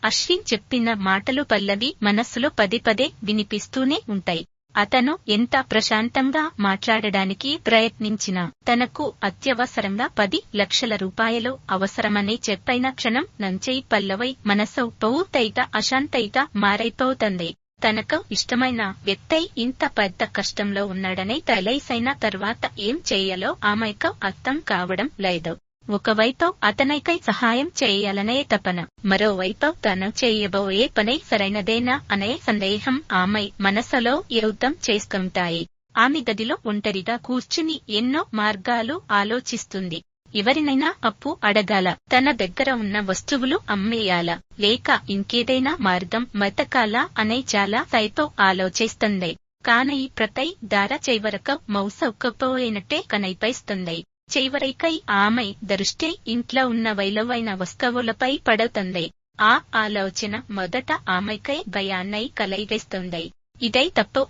అశ్విన్ చెప్పిన మాటలు పల్లవి మనస్సులో పదే పదే వినిపిస్తూనే ఉంటాయి. అతను ఎంత ప్రశాంతంగా మాట్లాడడానికి ప్రయత్నించినా తనకు అత్యవసరంగా 10 లక్షల రూపాయలు అవసరమని చెప్పైన క్షణం నుంచి పల్లవి మనసు పూర్తిగా అశాంతిగా మారైపోతుంది. తనకు ఇష్టమైన వ్యక్తి ఇంత పెద్ద కష్టంలో ఉన్నాడని తెలిసిన తర్వాత ఏం చేయాలో ఆమెకు అర్థం కావడం లేదు. ఒకవైపు అతనికై సహాయం చేయాలనే తపన, మరోవైపు తను చేయబోయే పని సరైనదేనా అనే సందేహం ఆమె మనసులో యుద్ధం చేసుకుంటాయి. ఆమె గదిలో ఒంటరిగా కూర్చుని ఎన్నో మార్గాలు ఆలోచిస్తుంది. ఎవరినైనా అప్పు అడగాల, తన దగ్గర ఉన్న వస్తువులు అమ్మేయాలా, లేక ఇంకేదైనా మార్గం వెతకాలా అనే చాలా సేపు ఆలోచిస్తుంది. కానీ ప్రతి దారి చివరకు మోసుకుపోయినట్టే కనిపిస్తుంది. చివరికి ఆమె దృష్టి ఇంట్లో ఉన్న విలువైన వస్తువులపై పడుతుంది. ఆ ఆలోచన మొదట ఆమెకై భయాన్ని కలిగిస్తుంది. ఇదే తప్పు,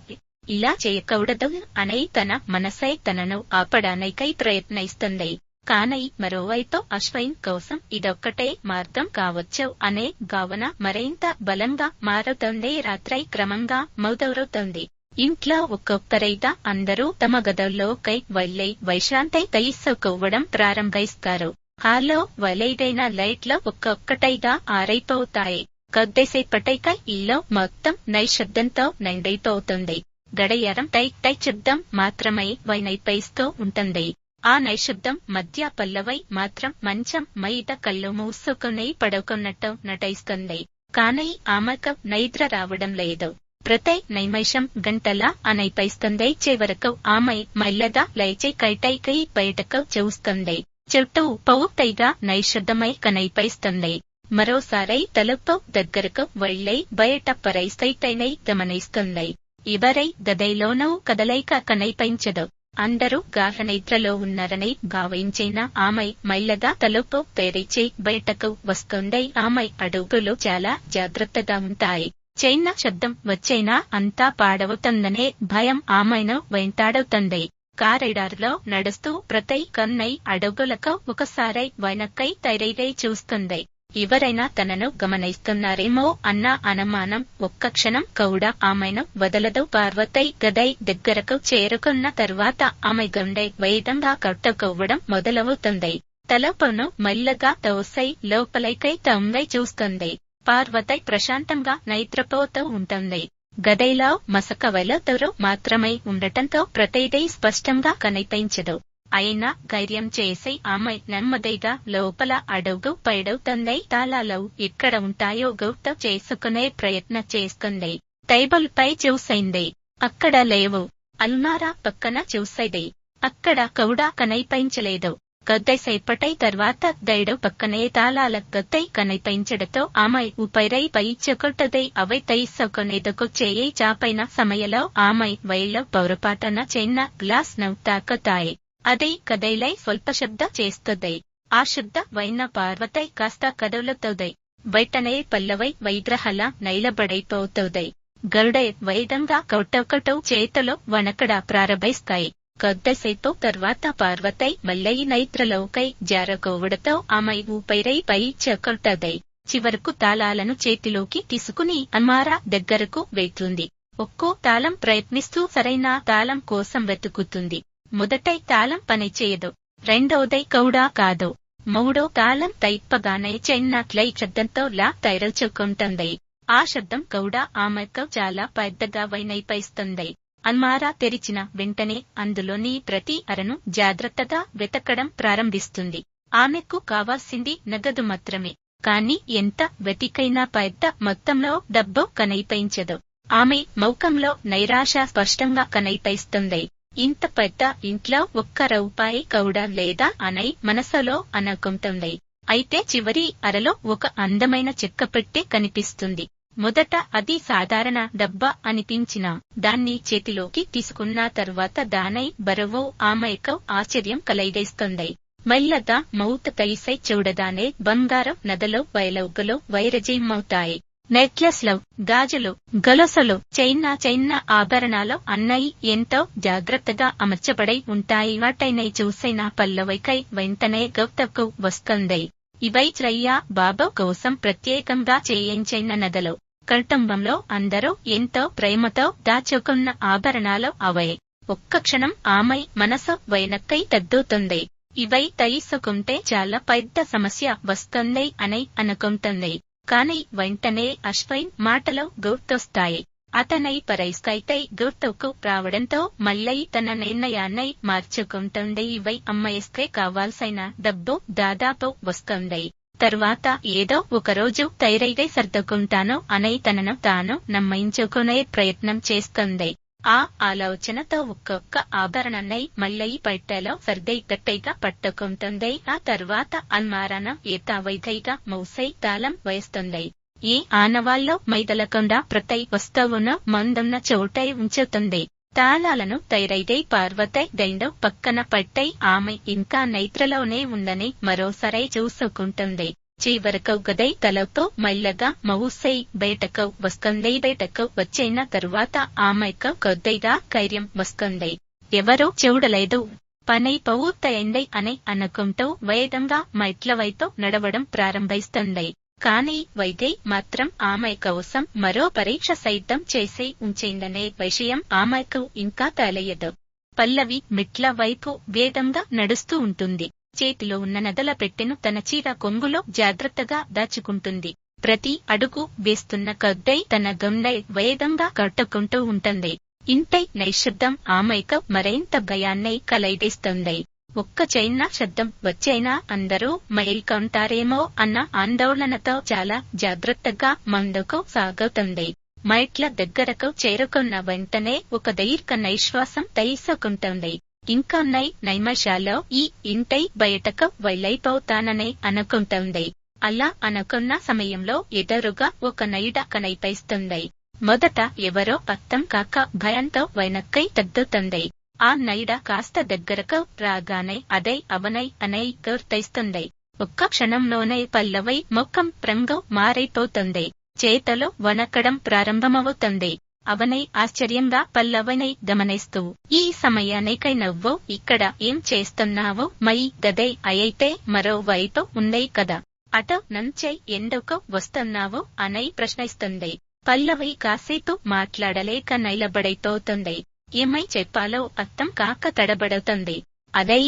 ఇలా చేయకూడదు అని తన మనసే తనను ఆపడానికై ప్రయత్నిస్తుంది. కానీ మరోవైపు అశ్విన్ కోసం ఇదొక్కటే మార్గం కావచ్చు అనే భావన మరింత బలంగా మారుతుంది. రాత్రి క్రమంగా మొదలవుతుంది. ఇంట్లో ఒక్కొక్కరిగా అందరూ తమ గదుల్లోకి వెళ్లి విశ్రాంతి తీసుకోవడం ప్రారంభిస్తారు. హాల్లో వెలిగిన లైట్లు ఒక్కొక్కటిగా ఆరిపోతాయి. కొద్దిసేపటికి ఇల్లు మొత్తం నిశ్శబ్దంతో నిండిపోతుంది. గడియారం టైక్ టైక్ శబ్దం మాత్రమే వినిపిస్తూ ఉంటుంది. ఆ నిశ్శబ్దం మధ్య పల్లవి మాత్రం మంచం మీద కళ్ళు మూసుకుని పడుకున్నట్టు నటిస్తుంది. కానీ ఆమెకు నిద్ర రావడం లేదు. ప్రతి నిమిషం గంటలా అనిపిస్తుంది. చివరకు ఆమె మెల్లగా లేచి కిటికీ బయటకు చూస్తుంది. చుట్టూ పూర్తిగా నిశ్శబ్దమై కనిపిస్తుంది. మరోసారి తలుపు దగ్గరకు వెళ్లి బయట పరిస్థితిని గమనిస్తుంది. ఎవరి గదిలోనూ కదలిక కనిపించదు. అందరూ గాఢ నిద్రలో ఉన్నారని భావించిన ఆమె మెల్లగా తలుపు తెరిచి బయటకు వస్తుంది. ఆమె అడుగులు చాలా జాగ్రత్తగా ఉంటాయి. చిన్న శబ్దం వచ్చైనా అంతా పాడవుతుందనే భయం ఆమెను వెంటాడుతుంది. కారిడార్లో నడుస్తూ ప్రతి కొన్ని అడుగులకు ఒకసారి వెనక్కి తిరిగి చూస్తుంది. ఎవరైనా తనను గమనిస్తున్నారేమో అన్న అనుమానం ఒక్క క్షణం కూడా ఆమెను వదలదు. పార్వతి గది దగ్గరకు చేరుకున్న తర్వాత ఆమె గుండె వేగంగా కొట్టుకోవడం మొదలవుతుంది. తలుపును మెల్లగా తోసి లోపలికి తొంగి చూస్తుంది. పార్వతి ప్రశాంతంగా నిద్రపోతూ ఉంటుంది. గదిలో మసక వెలుతురు మాత్రమే ఉండటంతో ప్రతిదీ స్పష్టంగా కనిపించదు. అయినా ధైర్యం చేసి ఆమె నెమ్మదిగా లోపల అడుగు పెడుతుంది. తాళాలు ఎక్కడ ఉంటాయో గుర్తు చేసుకునే ప్రయత్నం చేస్తుంది. టేబుల్ పై చూసింది, అక్కడ లేవు. అల్మారా పక్కన చూసేది, అక్కడ కూడా కనిపించలేదు. కొద్దిసేపటి తర్వాత గైడు పక్కనే తాళాల గది కనిపించడంతో ఆమె ఊపిరి పీల్చుకుంటుంది. అవి తీసుకునేందుకు చేయి చాపైన సమయంలో ఆమె వేళ్లు పొరపాటున చిన్న గ్లాస్ ను తాకుతాయి. అది కదిలే స్వల్ప శబ్దం చేస్తుంది. ఆ శబ్దం విన్న పార్వతి కాస్త కదులుతుంది. వెంటనే పల్లవి విగ్రహాల నిలబడిపోతుంది. గుండె వేగంగా కొట్టుకుంటూ చేతులు వణకడం ప్రారంభిస్తాయి. కొద్దిసేపు తర్వాత పార్వతి మళ్లీ నిద్రలోకి జారుకోవడంతో ఆమె ఊపిరి పీల్చుకుంటుంది. చివరకు తాళాలను చేతిలోకి తీసుకుని అల్మారా దగ్గరకు వెళ్తుంది. ఒక్కో తాళం ప్రయత్నిస్తూ సరైన తాళం కోసం వెతుకుతుంది. మొదటి తాళం పనిచేయదు, రెండోది కూడా కాదు. మూడో తాళం తిప్పగానే చిన్న క్లై శబ్దంతో లా తెరుచుకుంటుంది. ఆ శబ్దం కూడా ఆమెకు చాలా పెద్దగా వినిపిస్తుంది. అల్మారా తెరిచిన వెంటనే అందులోని ప్రతి అరను జాగ్రత్తగా వెతకడం ప్రారంభిస్తుంది. ఆమెకు కావాల్సింది నగదు మాత్రమే. కాని ఎంత వెతికైనా పెద్ద మొత్తంలో డబ్బు కనిపించదు. ఆమె ముఖంలో నిరాశ స్పష్టంగా కనిపిస్తుంది. ఇంత పెద్ద ఇంట్లో ఒక్క రూపాయి కూడా లేదా అని మనసులో అనుకుంటుంది. అయితే చివరి అరలో ఒక అందమైన చెక్కపెట్టె కనిపిస్తుంది. మొదట అది సాధారణ డబ్బా అనిపించినా దాన్ని చేతిలోకి తీసుకున్న తర్వాత దాని బరువు ఆమెకు ఆశ్చర్యం కలిగిస్తుంది. మెల్లగా మూత తీసి చూడగానే బంగారం నగలు వెలుగులు వైరజీమవుతాయి. నెక్లెస్లు, గాజులు, గొలుసులు, చిన్న ఆభరణాలు అన్నీ ఎంతో జాగ్రత్తగా అమర్చబడి ఉంటాయి. వాటిని చూసిన పల్లవికి వెంటనే గుర్తుకు వస్తుంది. ఇవై శ్రయ్య బాబు కోసం ప్రత్యేకంగా చేయించిన నగలు. కుటుంబంలో అందరూ ఎంతో ప్రేమతో దాచుకున్న ఆభరణాలు అవే. ఒక్క క్షణం ఆమె మనసు వెనక్కి తగ్గుతుంది. ఇవై తీసుకుంటే చాలా పెద్ద సమస్య వస్తుంది అని అనుకుంటుంది. కాని వెంటనే అశ్విన్ మాటలు గుర్తొస్తాయి. అతని పరిస్థితి గుర్తుకు రావడంతో మళ్ళీ తన నిర్ణయాన్ని మార్చుకుంటుంది. ఇవై అమ్మేస్తే కావాల్సిన డబ్బు దాదాపు వస్తుంది. తరువాత ఏదో ఒకరోజు ధైర్యంగా సర్దుకుంటాను అని తనను తాను నమ్మించుకునే ప్రయత్నం చేస్తుంది. ఆ ఆలోచనతో ఒక్కొక్క ఆభరణాన్ని మళ్ళీ పెట్టెలో సర్ది గట్టిగా పట్టుకుంటుంది. ఆ తరువాత అల్మారాను యథావిధిగా మూసి తాళం వేస్తుంది. ఈ ఆనవాళ్లు మెదలకుండా ప్రతి వస్తువును ముందున్న చోటే ఉంచుతుంది. తాళాలను ధైర్యంగా పార్వతి దండు పక్కన పెట్టి ఆమె ఇంకా నిద్రలోనే ఉందని మరోసారి చూసుకుంటుంది. చివరకు గది తలుపు మెల్లగా మూసి బయటకు వస్తుంది. బయటకు వచ్చిన తరువాత ఆమెకు కొద్దిగా ధైర్యం వస్తుంది. ఎవరూ చూడలేదు, పని పూర్తయింది అని అనుకుంటూ వేగంగా మెట్ల వైపు నడవడం ప్రారంభిస్తుంది. కాని వైద్య మాత్రం ఆమె కోసం మరో పరీక్ష సిద్ధం చేసి ఉంచిందనే విషయం ఆమెకు ఇంకా తెలియదు. పల్లవి మెట్ల వైపు వేగంగా నడుస్తూ ఉంటుంది. చేతిలో ఉన్న నగల పెట్టెను తన చీర కొంగులో జాగ్రత్తగా దాచుకుంటుంది. ప్రతి అడుగు వేస్తున్న కొద్దీ తన గుండె వేగంగా కట్టుకుంటూ ఉంటుంది. ఇంటి నిశ్శబ్దం ఆమెకు మరింత భయాన్ని కలిగిస్తుంది. ఒక్క చిన్న శబ్దం వచ్చైనా అందరూ మేల్కొంటారేమో అన్న ఆందోళనతో చాలా జాగ్రత్తగా ముందుకు సాగుతుంది. మెట్ల దగ్గరకు చేరుకున్న వెంటనే ఒక దీర్ఘ నిశ్వాసం తీసుకుంటుంది. ఇంకొన్ని నిమిషాల్లో ఈ ఇంటి బయటకు వెళ్ళిపోతానని అనుకుంటుంది. అలా అనుకున్న సమయంలో ఎదురుగా ఒక నీడ కనిపిస్తుంది. మొదట ఎవరో అర్థం కాక భయంతో వెనక్కి తగ్గుతుంది. ఆ నీడ కాస్త దగ్గరకు రాగానే అదే అవని అని గుర్తిస్తుంది. ఒక్క క్షణంలోనే పల్లవి ముఖం రంగు మారిపోతుంది. చేతులు వణకడం ప్రారంభమవుతుంది. అవని ఆశ్చర్యంగా పల్లవిని గమనిస్తూ, ఈ సమయానికి నువ్వు ఇక్కడ ఏం చేస్తున్నావు? మై గదే అయితే మరోవైపు ఉంది కదా, అటు నుంచి ఎందుకు వస్తున్నావు అని ప్రశ్నిస్తుంది. పల్లవి కాసేపు మాట్లాడలేక నిలబడిపోతుంది. ఏమై చెప్పాలో అర్థం కాక తడబడుతుంది. అదే,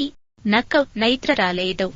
నాకు నిద్ర రాలేదు,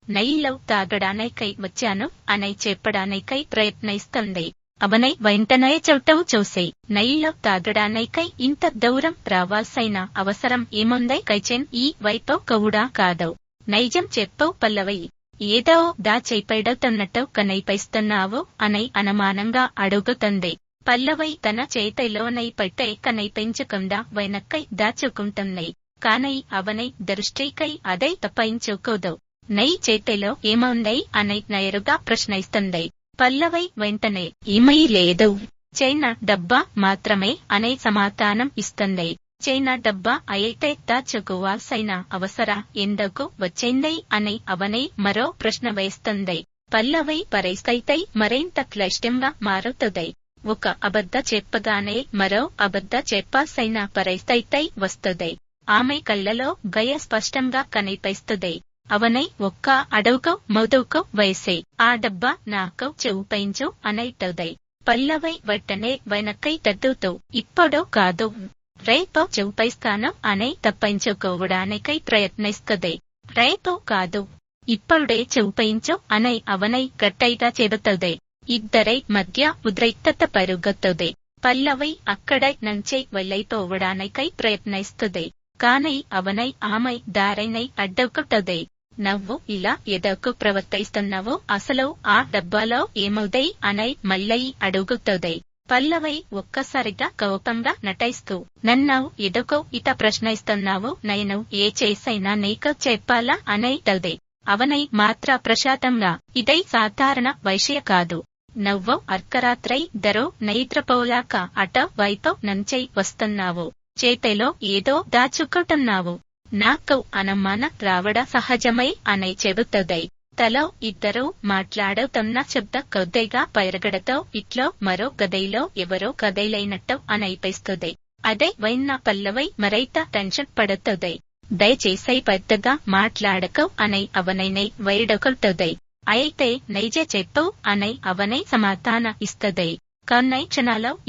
నీళ్లు తాగడానికై వచ్చాను అని చెప్పడానికై ప్రయత్నిస్తుంది. అవని వెంటనే చుట్టూ చూసి, నీళ్లు తాగడానికై ఇంత దూరం రావాల్సిన అవసరం ఏముంది? కిచెన్ ఈ వైపు కూడా కాదు. నిజం చెప్పు పల్లవి, ఏదో దాచిపెడుతున్నట్టు కనిపిస్తున్నావు అని అనుమానంగా అడుగుతుంది. పల్లవి తన చేతిలోని పెట్టె కనిపించకుండా వెనక్కి దాచుకుంటుంది. కాని అవని దృష్టికి అదే తప్పించుకోదు. నీ చేతిలో ఏముంది అని నేరుగా ప్రశ్నిస్తుంది. పల్లవి వెంటనే ఏమీ లేదు, చైన డబ్బా మాత్రమే అనే సమాధానం ఇస్తుంది. చైన డబ్బా అయితే దాచుకోవాల్సిన అవసరం ఎందుకు వచ్చింది అని అవని మరో ప్రశ్న వేస్తుంది. పల్లవి పరిస్థితి మరింత క్లిష్టంగా మారుతుంది. ఒక అబద్ధ చెప్పగానే మరో అబద్ధ చెప్పాల్సిన పరిస్థితి వస్తుంది. ఆమె కళ్ళలో భయం స్పష్టంగా కనిపిస్తుంది. అవని ఒక్క అడుగు ముందుకు వేసి, ఆ డబ్బా నాకు చూపించు అనేటది. పల్లవి వెంటనే వెనక్కి తగ్గుతూ, ఇప్పుడు కాదు, రేపు చూపిస్తాను అని తప్పించుకోవడానికి ప్రయత్నిస్తుంది. రేపు కాదు, ఇప్పుడే చూపించు అని అవని గట్టిగా చెబుతుంది. ఇద్దరి మధ్య ఉద్రిక్తత పెరుగుతుంది. పల్లవి అక్కడి నుంచి వెళ్ళిపోవడానికి ప్రయత్నిస్తుంది. కాని అవని ఆమె దారిని అడ్డుకుంటుంది. నువ్వు ఇలా ఎదకు ప్రవర్తిస్తున్నావు, అసలు ఆ డబ్బాలో ఏముంది అని మళ్ళీ అడుగుతుంది. పల్లవి ఒక్కసారిగా కోపంగా నటిస్తూ, నన్ను ఎదుకు ఇట ప్రశ్నిస్తున్నావు, నేను ఏ చేసైనా నీకు చెప్పాలా అనేటది. అవని మాత్ర ప్రశాంతంగా, ఇదే సాధారణ విషయం కాదు, నువ్వు అర్ధరాత్రి దరో నిద్రపోయాక అటు వైపు నుంచి వస్తున్నావు, చేతిలో ఏదో దాచుకుంటున్నావు, నాకు అనుమానం రావడం సహజమే అని చెబుతుంది. తలో ఇద్దరు మాట్లాడుతున్న శబ్ద కొద్దిగా పెరగడంతో ఇట్లో మరో గదిలో ఎవరో కదిలైనట్టు అనిపిస్తుంది. అదే విన్న పల్లవి మరింత టెన్షన్ పడుతుంది. దయచేసి పెద్దగా మాట్లాడకు అని అవనిని వేడుకుంటుంది. అయితే నైಜే చెప్పు అనై ಅವನೈ ಸಮಾಧಾನ ಇಸ್ತದೆ ಕನ್ನೈ ಕ್ಷಣಾಲವ್